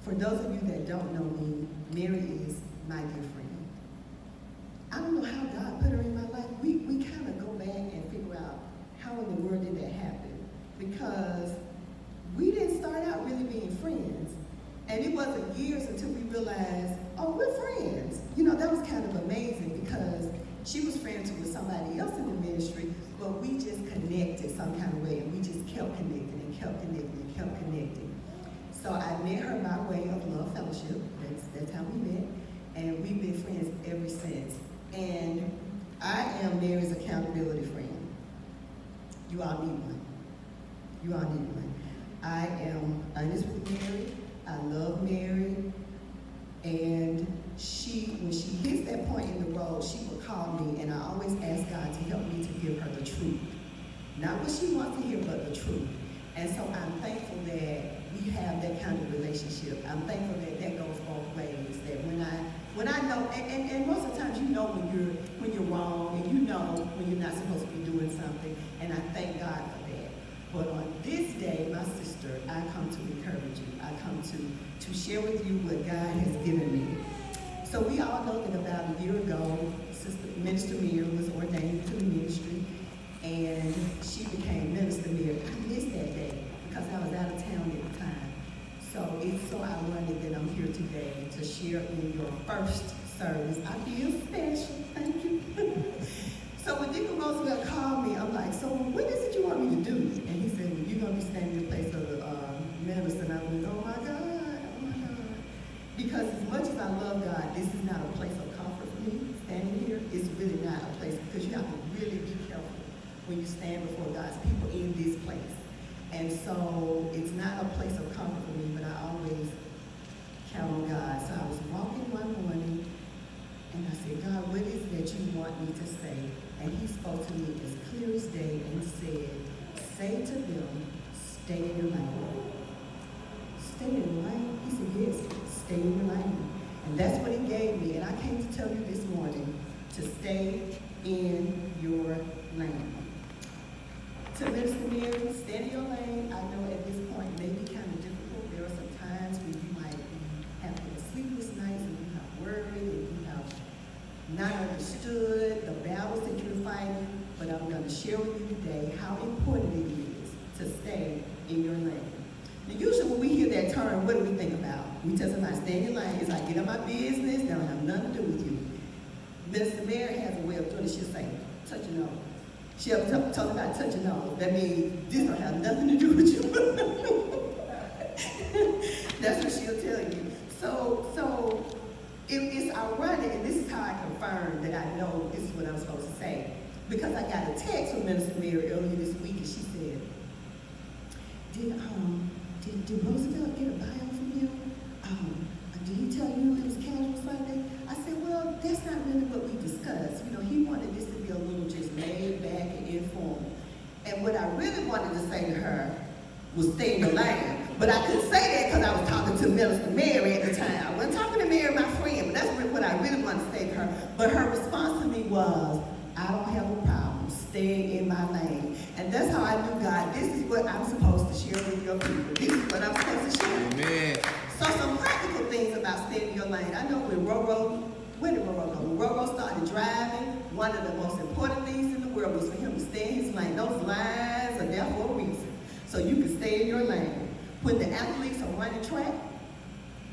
For those of you that don't know me, Mary is my dear friend. I don't know how God put her in my life. We kind of go back and figure out how in the world did that happen, because we didn't start out really being friends. And it wasn't years until we realized, oh, we're friends. You know, that was kind of amazing, because she was friends with somebody else in the ministry, but we just connected some kind of way, and we just kept connecting and kept connecting and kept connecting. So I met her by way of Love Fellowship. That's how we met. And we've been friends ever since. And I am Mary's accountability friend. You all need one. You all need one. I am honest with Mary. I love Mary. And when she hits that point in the road, she will call me, and I always ask God to help me to give her the truth. Not what she wants to hear, but the truth. And so I'm thankful that we have that kind of relationship. I'm thankful that that goes both ways. That when I know, and most of the times you know when you're wrong, and you know when you're not supposed to be doing something. And I thank God for that. But on this day, my sister, I come to encourage you. I come to share with you what God has given me. So we all know that about a year ago, Sister Minister Mary was ordained to the ministry, and she became Minister Mary. I missed that day because I was out of town at the time. So it's so ironic that I'm here today to share in your first service. I feel special. Thank you. So when Deacon Roosevelt called me, I'm like, so what is it you want me to do? And he said, well, you're going to be standing in the place of the minister. And I went, oh my God, oh my God. Because as much as I love God, this is not a place of comfort for me. Standing here is really not a place, because you have to really be careful when you stand before God's people in this place. And so it's not a place of comfort for me, but I always count on God. So I was walking one morning, and I said, God, what is it that you want me to say? And he spoke to me as clear as day and said, say to them, stay in your lane. Stay in your lane? He said, yes, stay in your lane. And that's what he gave me. And I came to tell you this morning to stay in your lane. To Minister Mary, stay in your lane. I know at this point it may be kind of difficult. There are some times when you might be having sleepless nights, and you have worried, and you have not understood the battles that you're fighting. But I'm going to share with you today how important it is to stay in your lane. Now, usually when we hear that term, what do we think about? We tell somebody, stay in your lane. It's like, get on my business, they don't have nothing to do with you. Minister Mary has a way of doing it. She'll say, touch your nose. She'll talk about touching nose. That means this don't have nothing to do with you. That's what she'll tell you. So it's ironic, and this is how I confirm that I know this is what I'm supposed to say. Because I got a text from Minister Mary earlier this week, and she said, Did Roosevelt get a bio from you? Did he tell you it was casual Sunday? I said, well, that's not really what we discussed. You know, he wanted this to be a little just laid back and informal. And what I really wanted to say to her was stay in your lane. But I couldn't say that because I was talking to Minister Mary at the time. I wasn't talking to Mary, my friend, but that's what I really wanted to say to her. But her response to me was, I don't have a problem staying in my lane. And that's how I knew, God, this is what I'm supposed to share with your people. This is what I'm supposed to share. Amen. So some practical things about staying in your lane. I know when Roro, where did Roro go? When Roro started driving, one of the most important things in the world was for him to stay in his lane. Those lines are there for a reason. So you can stay in your lane. When the athletes are running track,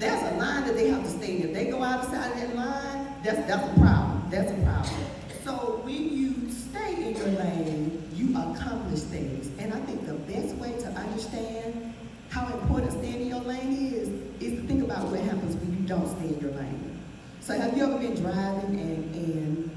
there's a line that they have to stay in. If they go outside of that line, that's a problem. That's a problem. So when you stay in your lane, you accomplish things. And I think the best way to understand how important staying in your lane is to think about what happens when you don't stay in your lane. So have you ever been driving and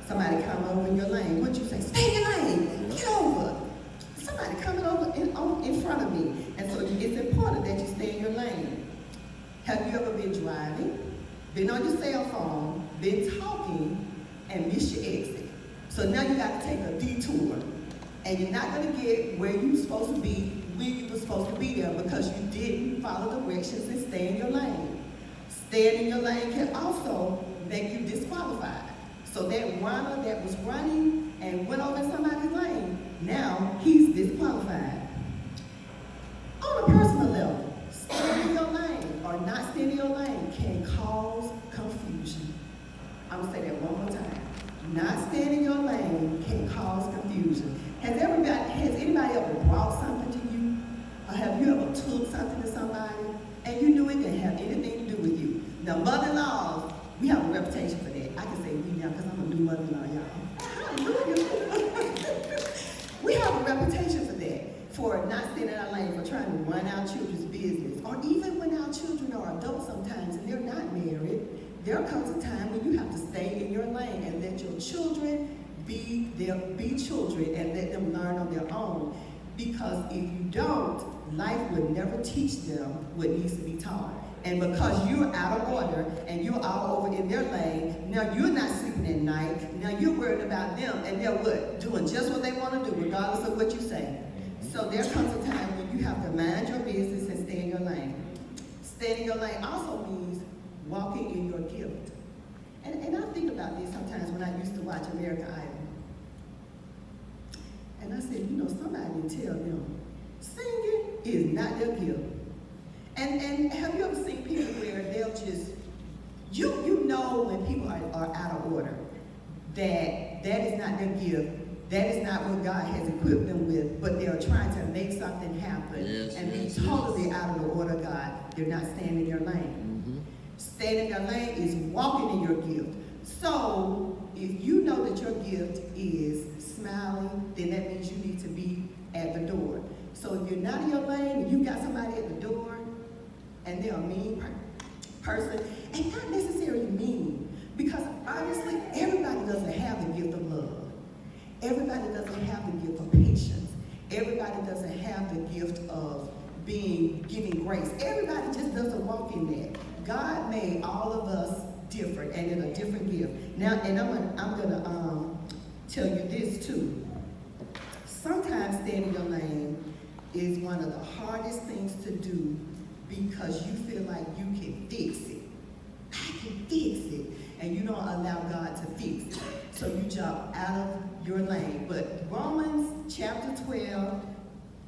somebody come over in your lane? What'd you say? Stay in your lane. Get over. Somebody coming over in front of me. And so it's important that you stay in your lane. Have you ever been driving, been on your cell phone, been talking, and missed your exit? So now you got to take a detour. And you're not going to get where you're supposed to be when you were supposed to be there because you didn't follow directions and stay in your lane. Staying in your lane can also make you disqualified. So that runner that was running and went over in somebody's lane, now he's disqualified. On a personal level, staying in your Now, mother-in-laws, we have a reputation for that. I can say we now because I'm a new mother-in-law, y'all. Hallelujah. We have a reputation for that, for not staying in our lane, for trying to run our children's business. Or even when our children are adults sometimes and they're not married, there comes a time when you have to stay in your lane and let your children be children and let them learn on their own. Because if you don't, life will never teach them what needs to be taught. And because you're out of order and you're all over in their lane, now you're not sleeping at night. Now you're worried about them and they're what? Doing just what they want to do, regardless of what you say. So there comes a time when you have to mind your business and stay in your lane. Staying in your lane also means walking in your gift. And I think about this sometimes when I used to watch American Idol. And I said, you know, somebody didn't tell them, singing is not their gift. And have you ever seen people where they'll just, you know when people are out of order, that is not their gift, that is not what God has equipped them with, but they're trying to make something happen and be totally out of the order of God. They're not staying in your lane. Staying in your lane is walking in your gift. So if you know that your gift is smiling, then that means you need to be at the door. So if you're not in your lane and you got somebody at the door and they're a mean person, and not necessarily mean, because honestly, everybody doesn't have the gift of love. Everybody doesn't have the gift of patience. Everybody doesn't have the gift of giving grace. Everybody just doesn't walk in that. God made all of us different and in a different gift. Now, and I'm gonna tell you this too. Sometimes staying in your lane is one of the hardest things to do because you feel like you can fix it. I can fix it. And you don't allow God to fix it. So you jump out of your lane. But Romans chapter 12,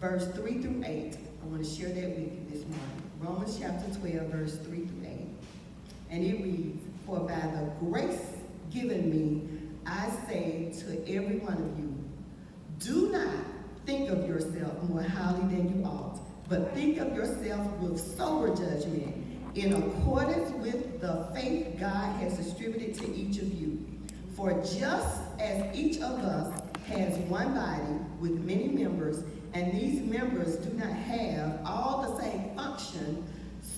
verse 3 through 8, I want to share that with you this morning. Romans chapter 12, verse 3 through 8. And it reads, for by the grace given me, I say to every one of you, do not think of yourself more highly than you ought, but think of yourself with sober judgment, in accordance with the faith God has distributed to each of you. For just as each of us has one body with many members, and these members do not have all the same function,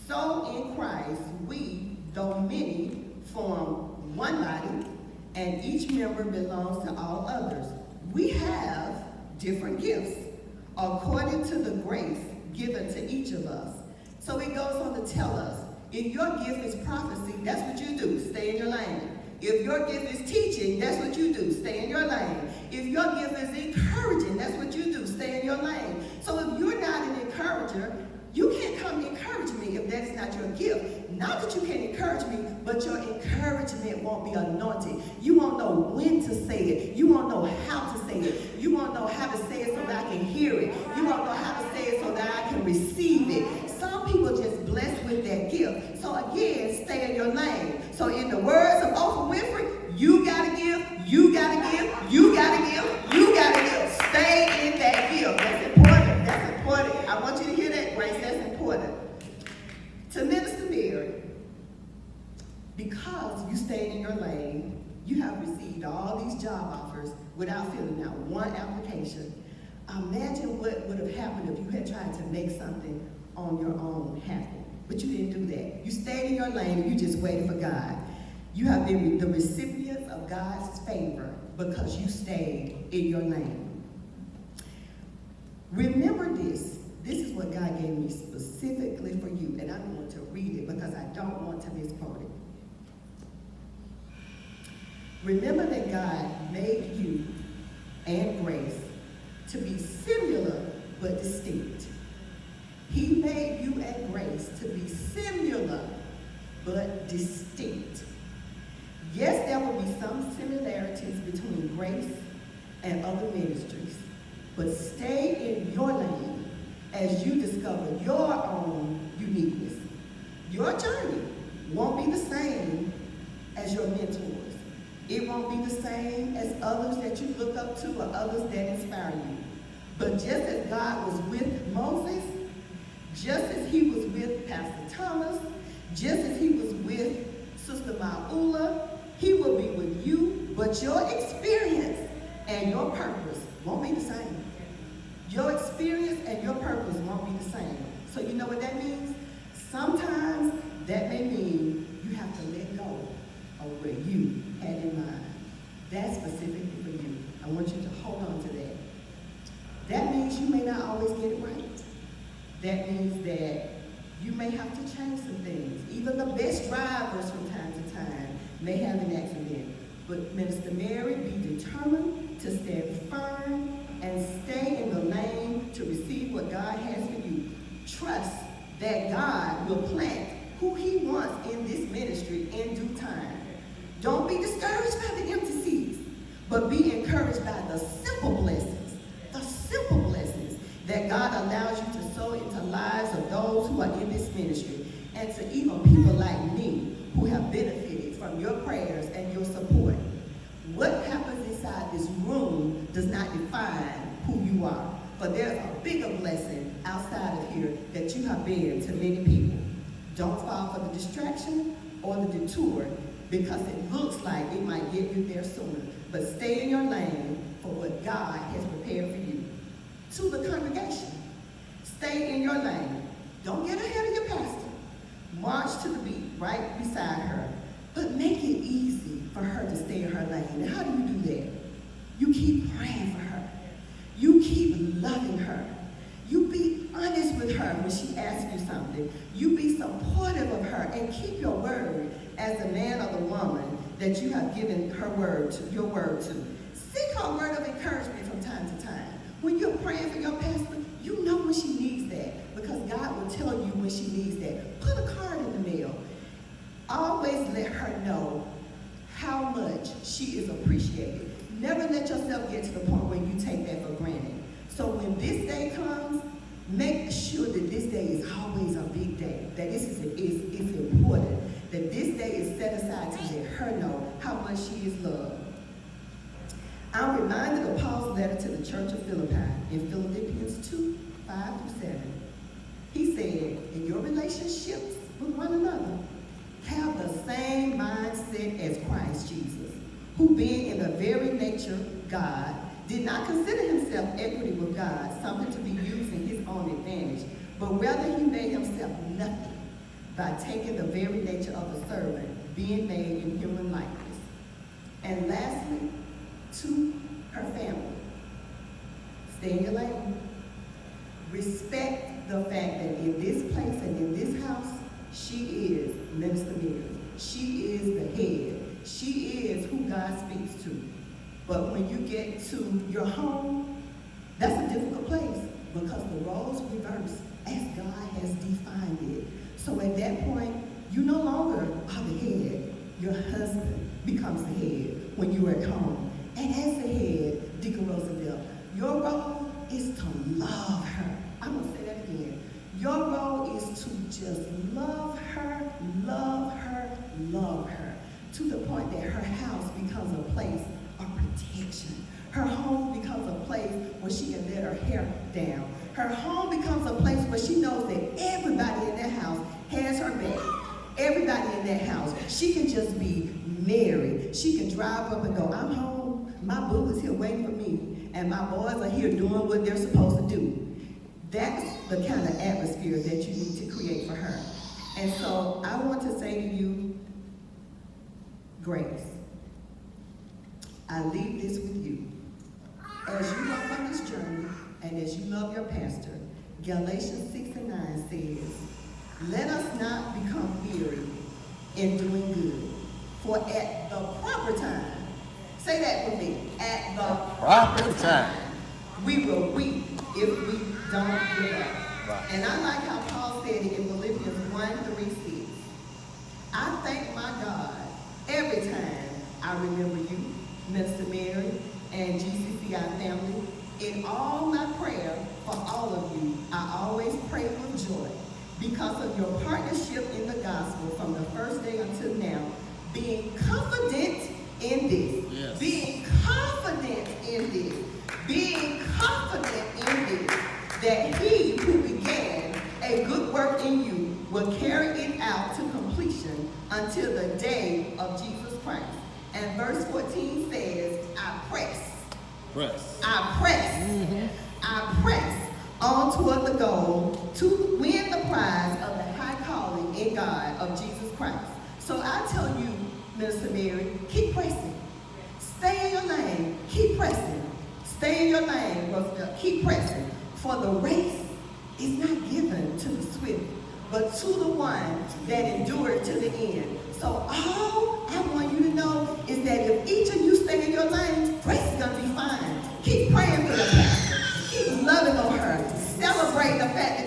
so in Christ we, though many, form one body, and each member belongs to all others. We have different gifts according to the grace given to each of us. So it goes on to tell us, if your gift is prophecy, that's what you do, stay in your lane. If your gift is teaching, that's what you do, stay in your lane. If your gift is encouraging, that's what you do, stay in your lane. So if you're not an encourager, you can't come encourage me if that is not your gift. Not that you can't encourage me, but your encouragement won't be anointed. You won't know when to say it. You won't know how to say it. You won't know how to say it so that I can hear it. You won't know how to say it so that I can receive it. Some people just blessed with that gift. So again, stay in your lane. So in the words of Oprah Winfrey, you gotta give, you gotta give, you gotta give, you gotta give. Stay in that gift. That's important. That's important. I want you to hear that, Grace. That's important. To Minister Mary, because you stayed in your lane, you have received all these job offers without filling out one application. Imagine what would have happened if you had tried to make something on your own happen. But you didn't do that. You stayed in your lane and you just waited for God. You have been the recipients of God's favor because you stayed in your lane. Remember this. This is what God gave me specifically for you, and I'm going to read it because I don't want to misquote it. Remember that God made you and Grace to be similar but distinct. He made you and Grace to be similar but distinct. Yes, there will be some similarities between Grace and other ministries, but stay in your lane as you discover your own uniqueness. Your journey won't be the same as your mentors. It won't be the same as others that you look up to or others that inspire you. But just as God was with Moses, just as he was with Pastor Thomas, Just as he was with Sister Maula, he will be with you, but your experience and your purpose won't be the same. Your experience and your purpose won't be the same. So you know what that means? Sometimes that may mean you have to let go of what you had in mind. That's specifically for you. I want you to hold on to that. That means you may not always get it right. That means that you may have to change some things. Even the best drivers from time to time may have an accident. But Minister Mary, be determined to stand firm and stay in the lane to receive what God has for you. Trust that God will plant who he wants in this ministry in due time. Don't be discouraged by the empty seats, but be encouraged by the simple blessings that God allows you to sow into lives of those who are in this ministry, and to even people like me who have benefited from your prayers and your support. What happens inside this room does not define who you are, but there's a bigger blessing outside of here that you have been to many people. Don't fall for the distraction or the detour, because it looks like it might get you there sooner. But stay in your lane for what God has prepared for you. To the congregation, stay in your lane. Don't get ahead of your pastor. March to the beat right beside her. But make it easy for her to stay in her lane. And how do you do that? You keep praying for her. You keep loving her. You be honest with her when she asks you something. You be supportive of her and keep your word as the man or the woman that you have given her word to, your word to. Seek her word of encouragement from time to time. When you're praying for your pastor, you know when she needs that, because God will tell you when she needs that. Put a card in the mail. Always let her know how much she is appreciated. Never let yourself get to the point where you take that for granted. So when this day comes, make sure that this day is always a big day, that this is important, that this day is set aside to let her know how much she is loved. I'm reminded of Paul's letter to the church of Philippi in Philippians 2, 5-7. He said, in your relationships with one another, have the same mindset as Christ Jesus, who being in the very nature God, did not consider himself equity with God, something to be used in his own advantage, but rather he made himself nothing by taking the very nature of a servant, being made in human likeness. And lastly, to her family, stay in your lane. Respect the fact that in this place and in this house, she is Minister Mary. She is the head. She is who God speaks to. But when you get to your home, that's a difficult place, because the roles reverse as God has defined it. So at that point, you no longer are the head. Your husband becomes the head when you're at home. And as the head, Deacon Roosevelt, your role is to love her. I'm going to say that again. Your role is to just love her, love her, love her, to the point that her house becomes a place of protection. Her home becomes a place where she can let her hair down. Her home becomes a place where she knows that everybody in that house has her back. Everybody in that house, she can just be Mary. She can drive up and go, I'm home. My boo is here waiting for me, and my boys are here doing what they're supposed to do. That's the kind of atmosphere that you need to create for her. And so I want to say to you, Grace, I leave this with you. As you go on this journey, and as you love your pastor, Galatians 6:9 says, let us not become weary in doing good, for at the proper time, say that with me, at the proper time, we will reap if we don't give up. Right. And I like how Paul said it in Philippians 1:3-6. I thank my God every time I remember you, Minister Mary, and GCCI family. In all my prayer for all of you, I always pray with joy because of your partnership in the gospel from the first day until now, being confident in this, yes. Being confident in this, being confident in this, that he who began a good work in you will carry it out to completion until the day of Jesus Christ. And verse 14 says, I press. I press on toward the goal to win the prize of the high calling in God of Jesus Christ. So I tell you, Minister Mary, keep pressing. Stay in your lane. Keep pressing. Stay in your lane. Keep pressing. For the race is not given to the swift, but to the one that endured to the end. So all I want you to know is that if each of you stay in your lane, race is going to be fine. Keep praying for the pastor. Keep loving on her. Celebrate the fact